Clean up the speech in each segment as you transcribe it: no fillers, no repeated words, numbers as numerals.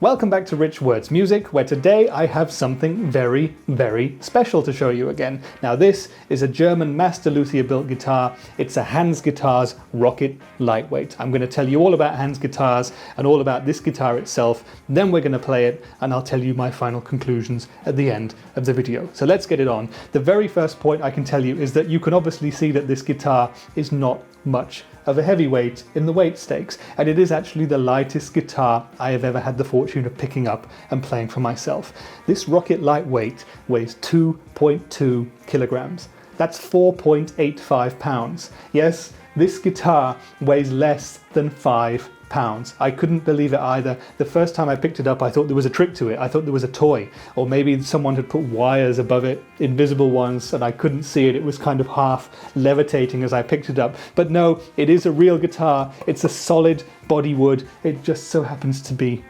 Welcome back to Rich Words Music, where today I have something very, very special to show you again. Now this is a German Master Luthier built guitar. It's a Hans Guitars Rocket Lightweight. I'm going to tell you all about Hans Guitars and all about this guitar itself. Then we're going to play it and I'll tell you my final conclusions at the end of the video. So let's get it on. The very first point I can tell you is that you can obviously see that this guitar is not much of a heavyweight in the weight stakes, and it is actually the lightest guitar I have ever had the fortune of picking up and playing for myself. This Rocket Lightweight weighs 2.2 kilograms. That's 4.85 pounds. Yes, this guitar weighs less than 5 pounds. I couldn't believe it either. The first time I picked it up, I thought there was a trick to it. I thought there was a toy, or maybe someone had put wires above it, invisible ones, and I couldn't see it. It was kind of half levitating as I picked it up. But no, it is a real guitar. It's a solid body wood. It just so happens to be,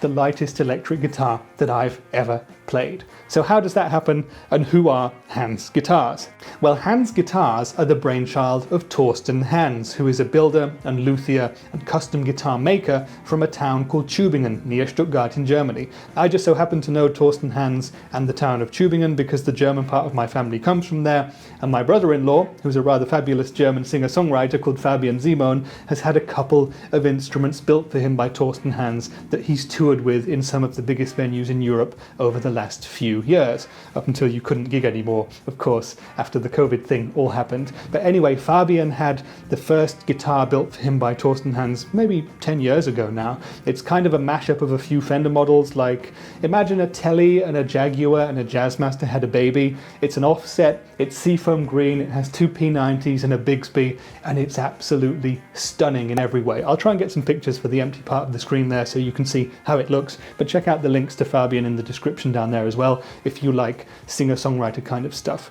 the lightest electric guitar that I've ever played. So how does that happen, and who are Hans Guitars? Well, Hans Guitars are the brainchild of Thorsten Hans, who is a builder and luthier and custom guitar maker from a town called Tübingen near Stuttgart in Germany. I just so happen to know Thorsten Hans and the town of Tübingen because the German part of my family comes from there, and my brother-in-law, who's a rather fabulous German singer-songwriter called Fabian Simon, has had a couple of instruments built for him by Thorsten Hans that he's toured with in some of the biggest venues in Europe over the last few years, up until you couldn't gig anymore, of course, after the COVID thing all happened. But anyway, Fabian had the first guitar built for him by Thorsten Hans maybe 10 years ago now. It's kind of a mashup of a few Fender models, like imagine a Tele and a Jaguar and a Jazzmaster had a baby. It's an offset, it's seafoam green, it has two P90s and a Bigsby, and it's absolutely stunning in every way. I'll try and get some pictures for the empty part of the screen there so you can see how it looks, but check out the links to Fabian in the description down there as well if you like singer-songwriter kind of stuff.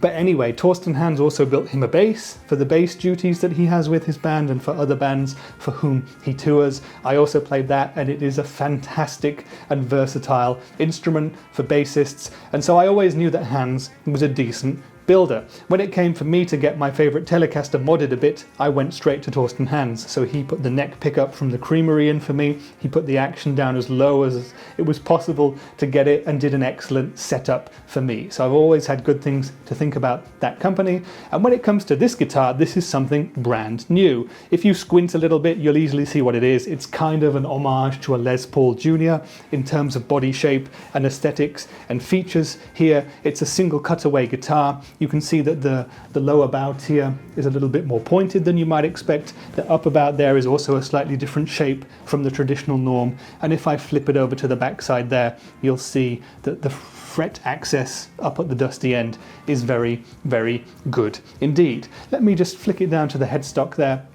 But anyway, Thorsten Hans also built him a bass for the bass duties that he has with his band and for other bands for whom he tours. I also played that, and it is a fantastic and versatile instrument for bassists, and so I always knew that Hans was a decent builder. When it came for me to get my favourite Telecaster modded a bit, I went straight to Thorsten Hans. So he put the neck pickup from the Creamery in for me, he put the action down as low as it was possible to get it, and did an excellent setup for me. So I've always had good things to think about that company. And when it comes to this guitar, this is something brand new. If you squint a little bit, you'll easily see what it is. It's kind of an homage to a Les Paul Jr. in terms of body shape and aesthetics and features. Here, it's a single cutaway guitar. You can see that the lower bout here is a little bit more pointed than you might expect. The upper bout there is also a slightly different shape from the traditional norm. And if I flip it over to the back side there, you'll see that the fret access up at the dusty end is very, very good indeed. Let me just flick it down to the headstock there.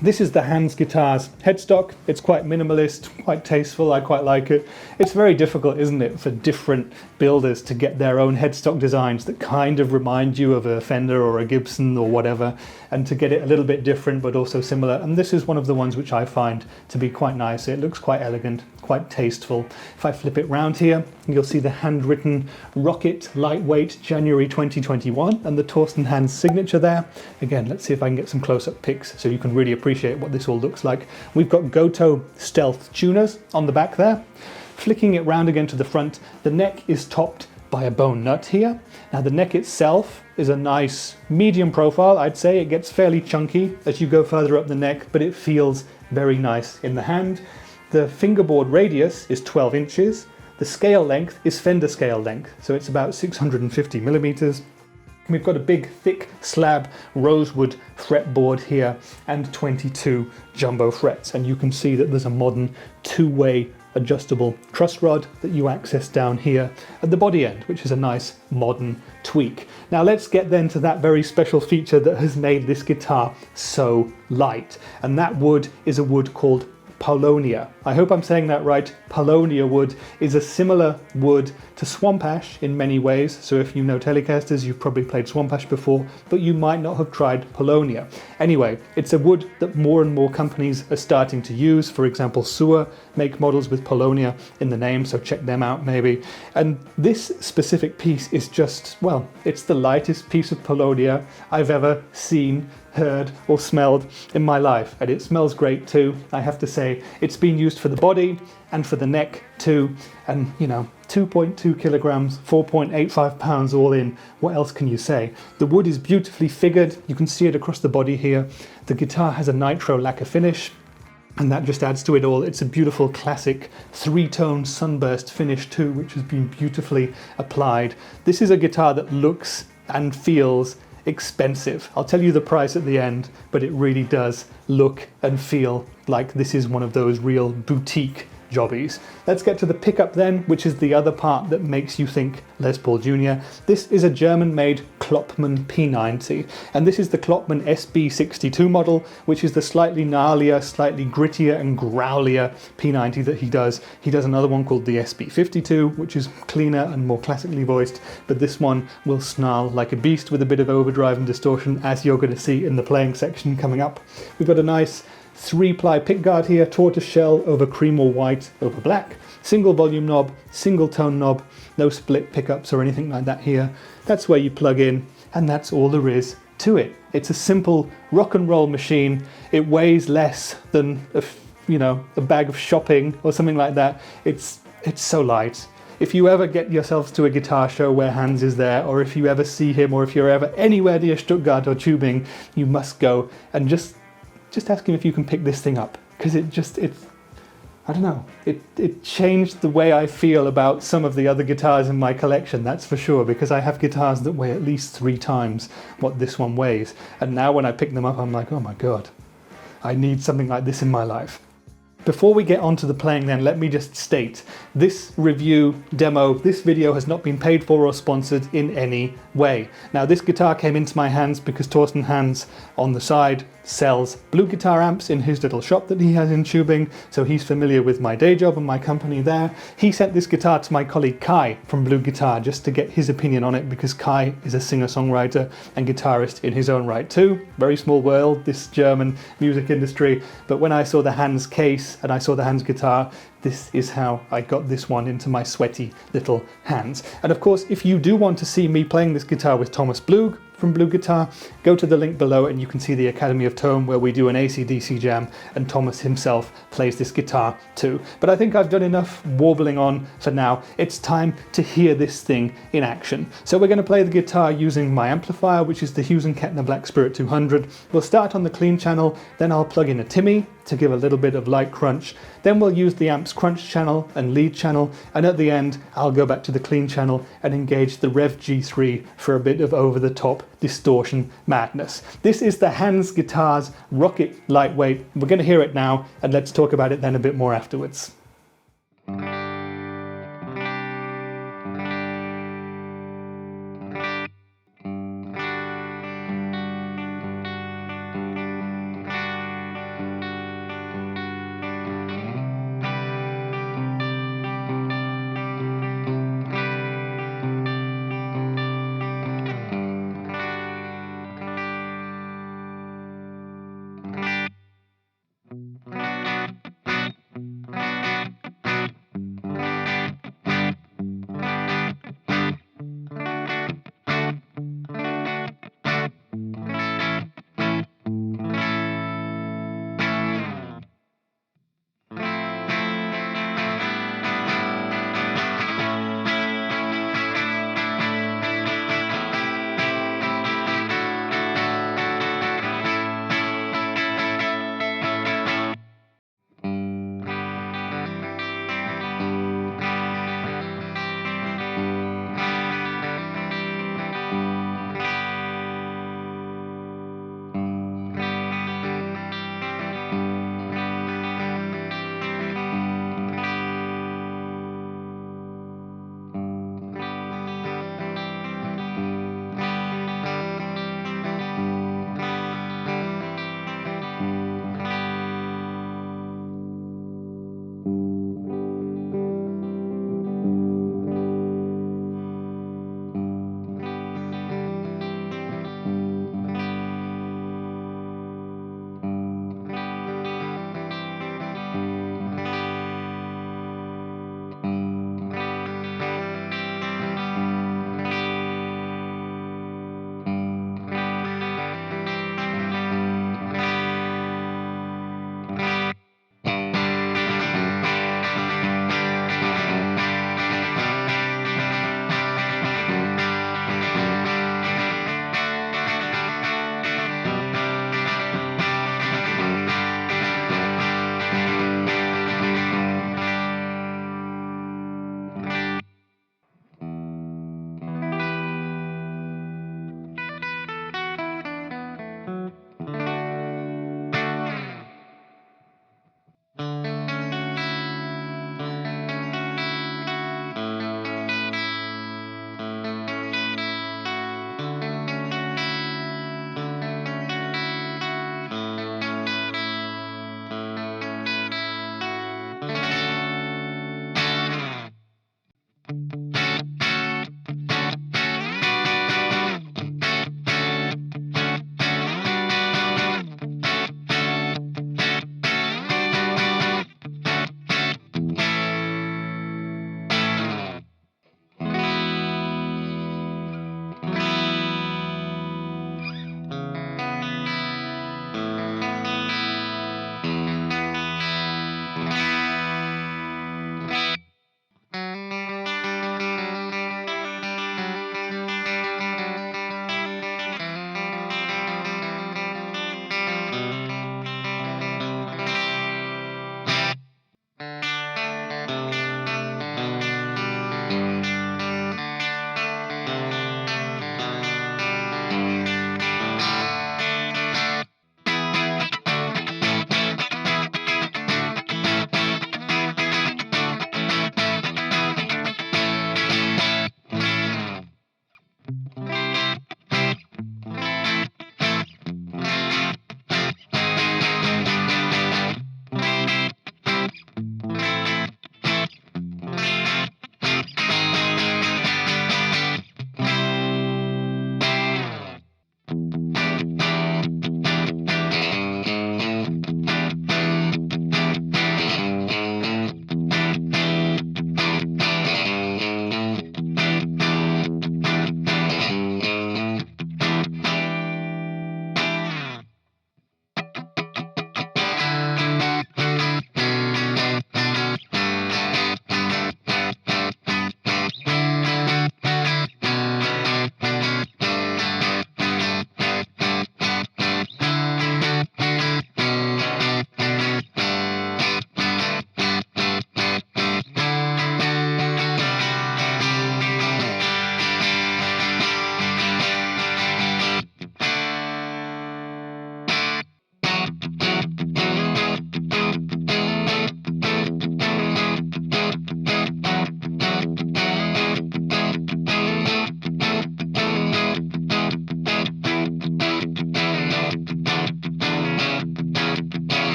This is the Hans Guitars headstock. It's quite minimalist, quite tasteful, I quite like it. It's very difficult, isn't it, for different builders to get their own headstock designs that kind of remind you of a Fender or a Gibson or whatever, and to get it a little bit different but also similar. And this is one of the ones which I find to be quite nice. It looks quite elegant, quite tasteful. If I flip it round here, you'll see the handwritten Rocket Lightweight January 2021 and the Thorsten Hans signature there. Again, let's see if I can get some close-up pics so you can really appreciate what this all looks like. We've got Gotoh stealth tuners on the back there. Flicking it round again to the front, the neck is topped by a bone nut here. Now the neck itself is a nice medium profile, I'd say. It gets fairly chunky as you go further up the neck, but it feels very nice in the hand. The fingerboard radius is 12 inches. The scale length is Fender scale length, so it's about 650 millimeters. We've got a big, thick slab rosewood fretboard here and 22 jumbo frets. And you can see that there's a modern two-way adjustable truss rod that you access down here at the body end, which is a nice modern tweak. Now let's get then to that very special feature that has made this guitar so light. And that wood is a wood called Paulownia. I hope I'm saying that right. Paulownia wood is a similar wood to swamp ash in many ways. So if you know Telecasters, you've probably played swamp ash before, but you might not have tried Paulownia. Anyway, it's a wood that more and more companies are starting to use. For example, Sewer make models with Paulownia in the name, so check them out maybe. And this specific piece is just, well, it's the lightest piece of Paulownia I've ever seen heard or smelled in my life, and it smells great too, I have to say. It's been used for the body and for the neck too, and you know, 2.2 kilograms, 4.85 pounds all in. What else can you say? The wood is beautifully figured. You can see it across the body here. The guitar has a nitro lacquer finish, and that just adds to it all. It's a beautiful classic three-tone sunburst finish too, which has been beautifully applied. This is a guitar that looks and feels expensive. I'll tell you the price at the end, but it really does look and feel like this is one of those real boutique jobbies. Let's get to the pickup then, which is the other part that makes you think Les Paul Jr. This is a German-made Kloppmann P90, and this is the Kloppmann SB62 model, which is the slightly gnarlier, slightly grittier and growlier P90 that he does. He does another one called the SB52, which is cleaner and more classically voiced, but this one will snarl like a beast with a bit of overdrive and distortion, as you're going to see in the playing section coming up. We've got a nice 3-ply pickguard here, tortoise shell over cream or white over black, single volume knob, single tone knob, no split pickups or anything like that here. That's where you plug in, and that's all there is to it. It's a simple rock and roll machine. It weighs less than a bag of shopping or something like that. It's so light. If you ever get yourselves to a guitar show where Hans is there, or if you ever see him, or if you're ever anywhere near Stuttgart or Tübingen, you must go and just ask him if you can pick this thing up, because I don't know, it changed the way I feel about some of the other guitars in my collection, that's for sure, because I have guitars that weigh at least 3 times what this one weighs, and now when I pick them up I'm like, oh my god, I need something like this in my life. Before we get on to the playing then, let me just state, this review, demo, this video has not been paid for or sponsored in any way. Now this guitar came into my hands because Thorsten Hans on the side sells Blug guitar amps in his little shop that he has in Tübingen, so he's familiar with my day job and my company there. He sent this guitar to my colleague Kai from Blug Guitar just to get his opinion on it, because Kai is a singer-songwriter and guitarist in his own right too. Very small world, this German music industry, but when I saw the Hans case and I saw the Hans guitar, this is how I got this one into my sweaty little hands. And of course, if you do want to see me playing this guitar with Thomas Blug from Blug Guitar, go to the link below and you can see the Academy of Tone where we do an AC/DC jam and Thomas himself plays this guitar too. But I think I've done enough warbling on for now. It's time to hear this thing in action. So we're going to play the guitar using my amplifier, which is the Hughes & Kettner Black Spirit 200. We'll start on the clean channel, then I'll plug in a Timmy to give a little bit of light crunch. Then we'll use the amp's crunch channel and lead channel, and at the end I'll go back to the clean channel and engage the Rev G3 for a bit of over-the-top distortion madness. This is the Hans Guitar's Rocket Lightweight. We're going to hear it now, and let's talk about it then a bit more afterwards.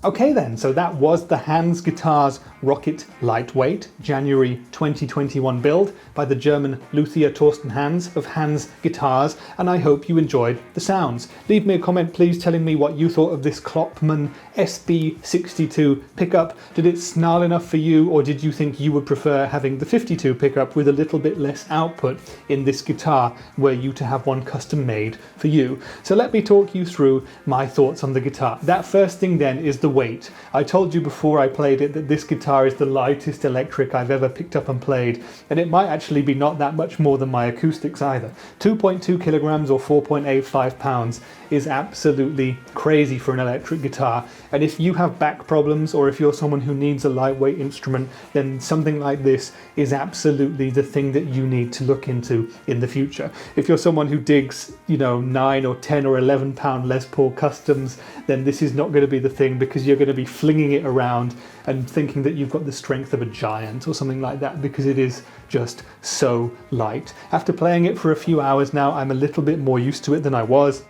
Okay then, so that was the Hans Guitars Rocket Lightweight January 2021 build by the German luthier Thorsten Hans of Hans Guitars, and I hope you enjoyed the sounds. Leave me a comment please telling me what you thought of this Kloppmann SB62 pickup. Did it snarl enough for you, or did you think you would prefer having the 52 pickup with a little bit less output in this guitar, were you to have one custom made for you? So let me talk you through my thoughts on the guitar. That first thing then is the the weight. I told you before I played it that this guitar is the lightest electric I've ever picked up and played, and it might actually be not that much more than my acoustics either. 2.2 kilograms or 4.85 pounds is absolutely crazy for an electric guitar, and if you have back problems or if you're someone who needs a lightweight instrument, then something like this is absolutely the thing that you need to look into in the future. If you're someone who digs, 9 or 10 or 11 pound Les Paul customs, then this is not going to be the thing, because you're going to be flinging it around and thinking that you've got the strength of a giant or something like that, because it is just so light. After playing it for a few hours now, I'm a little bit more used to it than I was,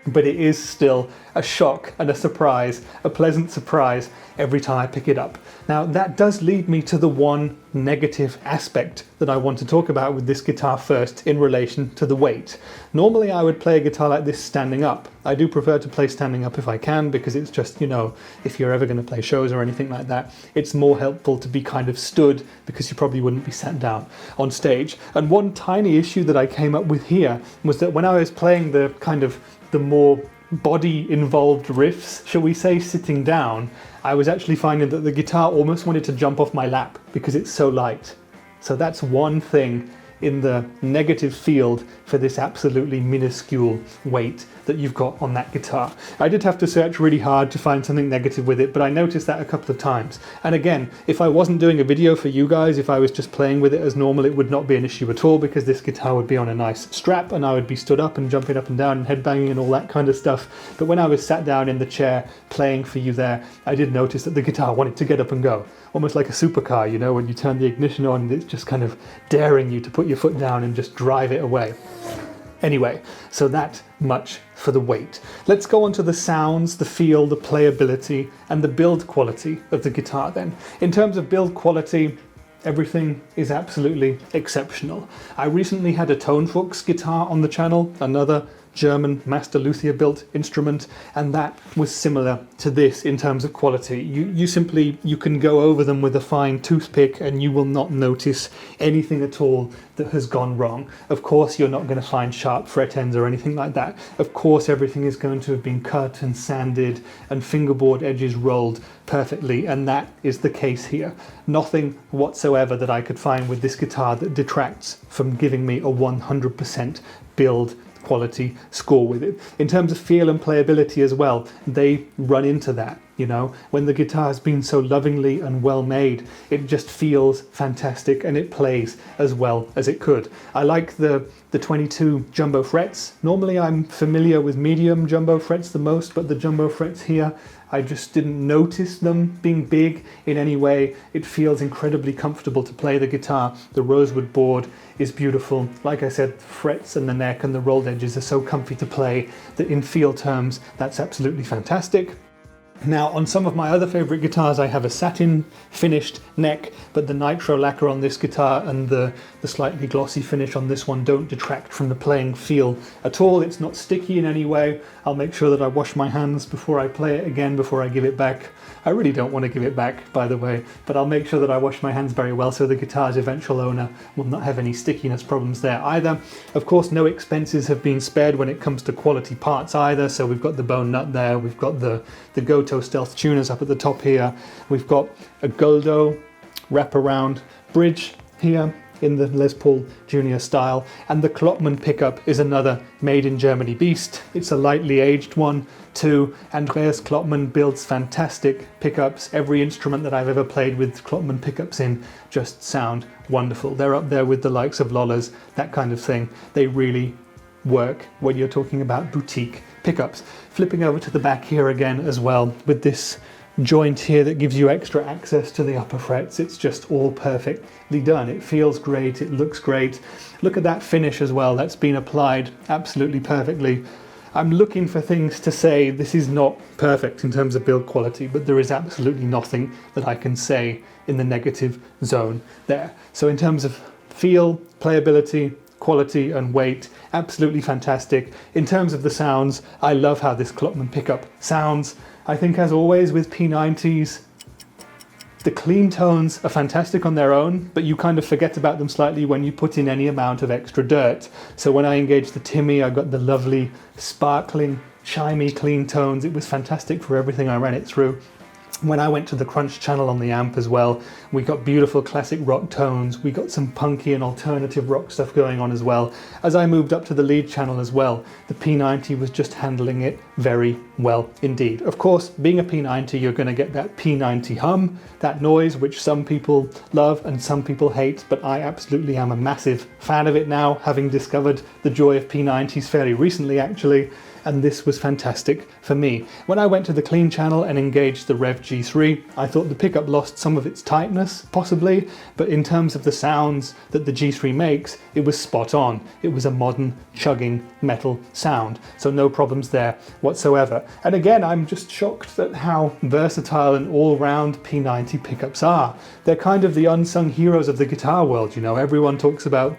but it is still a shock and a surprise, a pleasant surprise every time I pick it up. Now that does lead me to the one negative aspect that I want to talk about with this guitar first, in relation to the weight. Normally I would play a guitar like this standing up. I do prefer to play standing up if I can, because it's just, if you're ever going to play shows or anything like that, it's more helpful to be kind of stood, because you probably wouldn't be sat down on stage. And one tiny issue that I came up with here was that when I was playing the more body involved riffs, shall we say, sitting down, I was actually finding that the guitar almost wanted to jump off my lap because it's so light. So that's one thing in the negative field for this absolutely minuscule weight that you've got on that guitar. I did have to search really hard to find something negative with it, but I noticed that a couple of times. And again, if I wasn't doing a video for you guys, if I was just playing with it as normal, it would not be an issue at all, because this guitar would be on a nice strap and I would be stood up and jumping up and down and headbanging and all that kind of stuff. But when I was sat down in the chair playing for you there, I did notice that the guitar wanted to get up and go. Almost like a supercar, when you turn the ignition on, it's just kind of daring you to put your foot down and just drive it away. Anyway, so that much for the weight. Let's go on to the sounds, the feel, the playability, and the build quality of the guitar then. In terms of build quality, everything is absolutely exceptional. I recently had a Tonfuchs guitar on the channel, another German Master Luthier built instrument, and that was similar to this in terms of quality. You can go over them with a fine toothpick and you will not notice anything at all that has gone wrong. Of course, you're not going to find sharp fret ends or anything like that. Of course, everything is going to have been cut and sanded and fingerboard edges rolled perfectly, and that is the case here. Nothing whatsoever that I could find with this guitar that detracts from giving me a 100% build quality score with it. In terms of feel and playability as well, they run into that. When the guitar has been so lovingly and well made, it just feels fantastic and it plays as well as it could. I like the 22 jumbo frets. Normally I'm familiar with medium jumbo frets the most, but the jumbo frets here, I just didn't notice them being big in any way. It feels incredibly comfortable to play the guitar. The rosewood board is beautiful. Like I said, the frets and the neck and the rolled edges are so comfy to play that in feel terms, that's absolutely fantastic. Now, on some of my other favourite guitars, I have a satin finished neck, but the nitro lacquer on this guitar and the slightly glossy finish on this one don't detract from the playing feel at all. It's not sticky in any way. I'll make sure that I wash my hands before I play it again, before I give it back. I really don't want to give it back, by the way, but I'll make sure that I wash my hands very well so the guitar's eventual owner will not have any stickiness problems there either. Of course, no expenses have been spared when it comes to quality parts either, so we've got the bone nut there, we've got the Gotoh stealth tuners up at the top here, we've got a Göldo wraparound bridge here in the Les Paul Junior style, and the Kloppmann pickup is another made in Germany beast. It's a lightly aged one too. Andreas Kloppmann builds fantastic pickups. Every instrument that I've ever played with Kloppmann pickups in just sound wonderful. They're up there with the likes of Lollas, that kind of thing. They really work when you're talking about boutique pickups. Flipping over to the back here again as well, with this joint here that gives you extra access to the upper frets. It's just all perfectly done. It feels great, it looks great. Look at that finish as well, that's been applied absolutely perfectly. I'm looking for things to say this is not perfect in terms of build quality, but there is absolutely nothing that I can say in the negative zone there. So in terms of feel, playability, quality and weight, absolutely fantastic. In terms of the sounds, I love how this Kloppmann pickup sounds. I think, as always with P90s, the clean tones are fantastic on their own, but you kind of forget about them slightly when you put in any amount of extra dirt. So when I engaged the Timmy, I got the lovely, sparkling, chimey, clean tones. It was fantastic for everything I ran it through. When I went to the crunch channel on the amp as well, we got beautiful classic rock tones, we got some punky and alternative rock stuff going on as well. As I moved up to the lead channel as well, the P90 was just handling it very well indeed. Of course, being a P90, you're going to get that P90 hum, that noise, which some people love and some people hate, but I absolutely am a massive fan of it now, having discovered the joy of P90s fairly recently actually. And this was fantastic for me. When I went to the clean channel and engaged the Rev G3, I thought the pickup lost some of its tightness, possibly, but in terms of the sounds that the G3 makes, it was spot on. It was a modern, chugging metal sound, so no problems there whatsoever. And again, I'm just shocked at how versatile and all-round P90 pickups are. They're kind of the unsung heroes of the guitar world, you know. Everyone talks about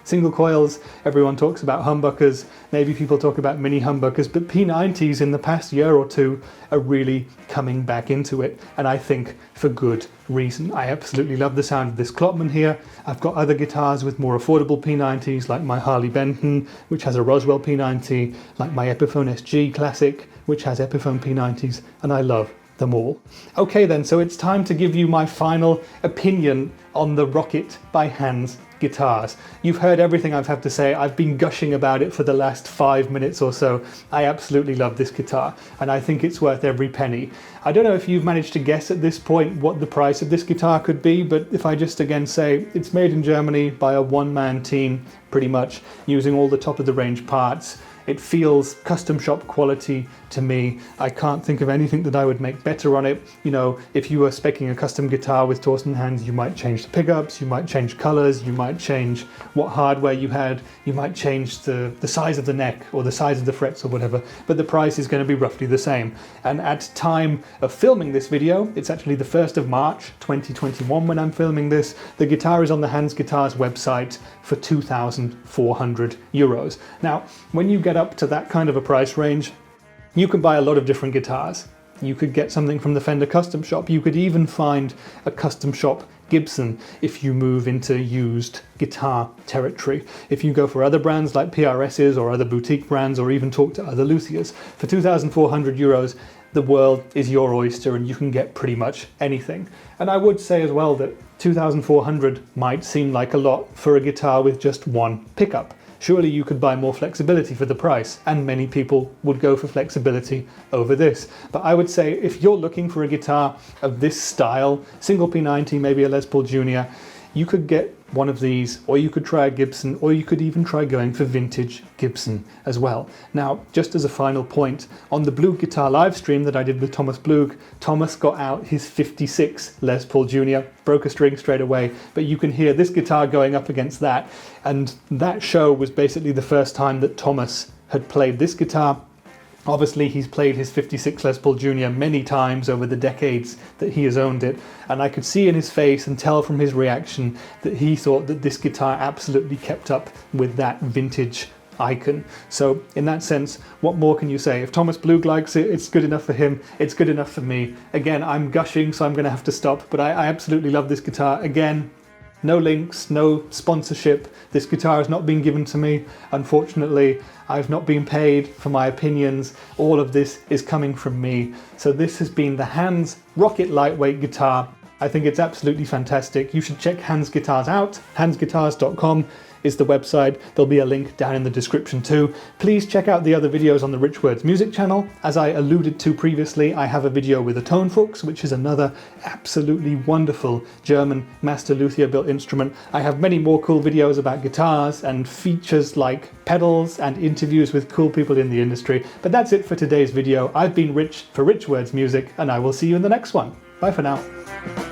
single coils, everyone talks about humbuckers, maybe people talk about mini humbuckers, but P90s in the past year or two are really coming back into it, and I think for good reason. I absolutely love the sound of this Kloppmann here. I've got other guitars with more affordable P90s, like my Harley Benton, which has a Roswell P90, like my Epiphone SG Classic, which has Epiphone P90s, and I love them all. Okay then, so it's time to give you my final opinion on the Rocket by Hans guitars. You've heard everything I have to say. I've been gushing about it for the last 5 minutes or so. I absolutely love this guitar, and I think it's worth every penny. I don't know if you've managed to guess at this point what the price of this guitar could be, but if I just again say it's made in Germany by a one-man team, pretty much, using all the top-of-the-range parts. It feels custom shop quality to me. I can't think of anything that I would make better on it. You know, if you were speccing a custom guitar with Thorsten Hans, you might change the pickups, you might change colors, you might change what hardware you had, you might change the size of the neck or the size of the frets or whatever, but the price is going to be roughly the same. And at time of filming this video, it's actually the 1st of March 2021 when I'm filming this, the guitar is on the Hans Guitars website for €2,400. Now, when you get up to that kind of a price range, you can buy a lot of different guitars. You could get something from the Fender Custom Shop. You could even find a custom shop Gibson if you move into used guitar territory. If you go for other brands like PRS's or other boutique brands, or even talk to other luthiers, for €2,400, the world is your oyster and you can get pretty much anything. And I would say as well that $2,400 might seem like a lot for a guitar with just one pickup. Surely you could buy more flexibility for the price, and many people would go for flexibility over this. But I would say if you're looking for a guitar of this style, single P90, maybe a Les Paul Jr., you could get one of these, or you could try a Gibson, or you could even try going for vintage Gibson as well. Now, just as a final point, on the Blug guitar live stream that I did with Thomas Blug, Thomas got out his 56 Les Paul Jr., broke a string straight away, but you can hear this guitar going up against that, and that show was basically the first time that Thomas had played this guitar. Obviously, he's played his 56 Les Paul Jr. many times over the decades that he has owned it, and I could see in his face and tell from his reaction that he thought that this guitar absolutely kept up with that vintage icon. So in that sense, what more can you say? If Thomas Blug likes it, it's good enough for him, it's good enough for me. Again, I'm gushing, so I'm going to have to stop, but I absolutely love this guitar. Again, no links, no sponsorship. This guitar has not been given to me. Unfortunately, I've not been paid for my opinions. All of this is coming from me. So this has been the Hans Rocket Lightweight guitar. I think it's absolutely fantastic. You should check Hans Guitars out. hansguitars.com is the website. There'll be a link down in the description too. Please check out the other videos on the Rich Words music channel. As I alluded to previously, I have a video with a Tonfuchs, which is another absolutely wonderful German master luthier built instrument. I have many more cool videos about guitars and features like pedals and interviews with cool people in the industry. But that's it for today's video. I've been Rich for Rich Words Music, and I will see you in the next one. Bye for now.